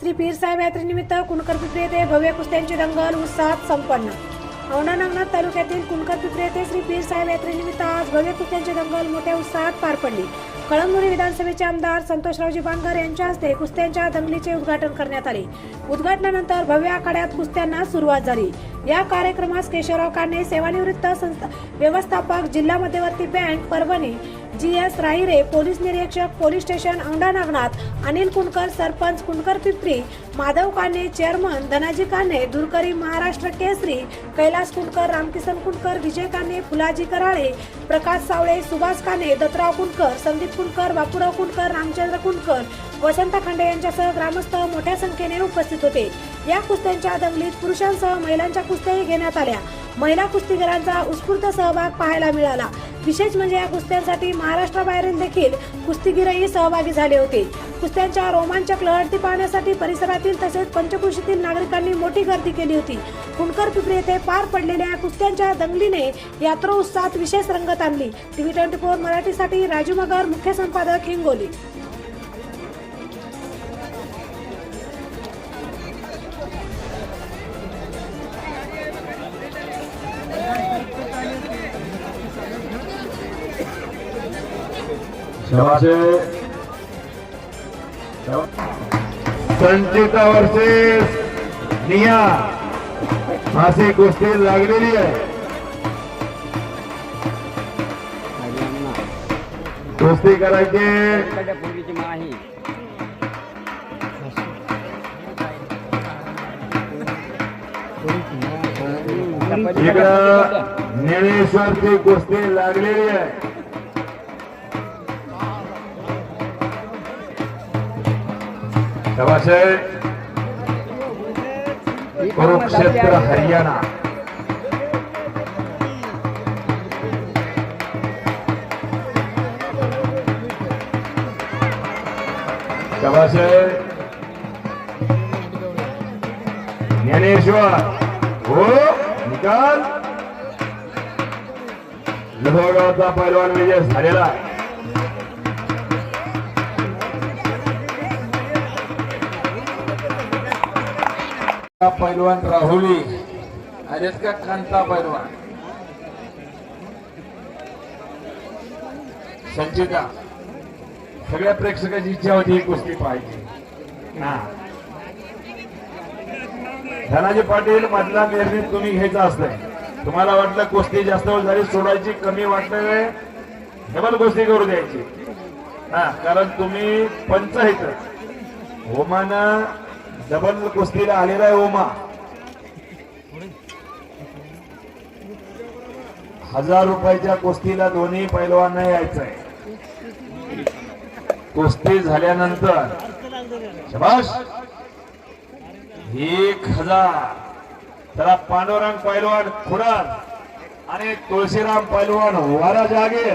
श्री पीरसाहेब यात्रेनिमित्त कुणकर पिंपरी येथे भव्य कुस्त्यांची दंगल उत्साहात संपन्न। औंढा नागनाथ तालुक्यातील कुणकर पिंपरी येथे श्री पीरसाहेब यात्रेनिमित्त आज भव्य कुस्त्यांची दंगल मोठ्या उत्साहात पार पडली। कळमनुरी विधानसभेचे आमदार संतोषरावजी बांगर यांच्या हस्ते कुस्त्यांच्या दंगलीचे उद्घाटन करण्यात आले। उद्घाटनानंतर भव्य आखाड्यात कुस्त्यांना सुरुवात झाली। या कार्यक्रमास केशवराव काणे, सेवानिवृत्त व्यवस्थापक, जिल्हा मध्यवर्ती bank Parbhani, GS Rahire, police निरीक्षक, police station Aundha Nagnath, Anil Kunkar, sarpanch Kunkar Pimpri, Madhav Kane, chairman Dhanaji Kane, दुरकरी महाराष्ट्र केसरी, कैलास कुणकर, रामकिसन कुणकर, विजय काणे, फुलाजी कराळे, प्रकाश सावळे, सुभाष काणे, दत्तराव कुणकर, संदीप कुणकर, बापूराव कुणकर, रामचंद्र कुणकर, वसंत खांडे यांच्यासह ग्रामस्थ मोठ्या संख्येने उपस्थित होते। या कुस्त्यांच्या दंगलीत पुरुषांसह महिलांच्या कुस्त्याही घेण्यात आल्या। महिला कुस्तीगीरांचा उत्स्फूर्त सहभाग पाहायला मिळाला। विशेष म्हणजे या कुस्त्यांसाठी महाराष्ट्राबाहेरील देखील कुस्तीगीरही सहभागी झाले होते। कुस्त्यांच्या रोमांचक लढती पाहण्यासाठी परिसरातील तसेच पंचक्रोशीतील नागरिकांनी मोठी गर्दी केली होती। कुणकर पिंपरी येथे पार पडलेल्या या कुस्त्यांच्या दंगलीने यात्रा उत्साहात विशेष रंगत आणली। TV24 मराठीसाठी राजू मगर, मुख्य संपादक, हिंगोली। संचिता वर्सेस निया अशी कुस्ती लागलेली आहे। कुस्ती करायची इकडं निळेश्वरची कुस्ती लागलेली आहे। कुरुक्षेत्र हरियाणा ज्ञानेश्वर हो निकाल लोहगावचा पैलवान विजय झालेला आहे। पैलवान राहुली आणि इसका कांता पैलवान संचिता सगळ्या प्रेक्षकाची इच्छा होती ही कुस्ती पाहायची। धनाजी पाटील मधला निर्णय तुम्ही घ्यायचा असतंय। तुम्हाला वाटलं कुस्ती जास्त वेळ झाली सोडायची, कमी वाटलं डबल कुस्ती करू द्यायची। कारण तुम्ही पंच आहेत। ओमानं डबल कुस्तीला आलेला आहे। ओमा 1000 रुपयाच्या कुस्तीला दोन्ही पैलवान यायचंय। कुस्ती झाल्यानंतर शाबाश 1000 त्याला पांडुरंग पैलवान खुरार आणि तुळशीराम पैलवान वारा जागीर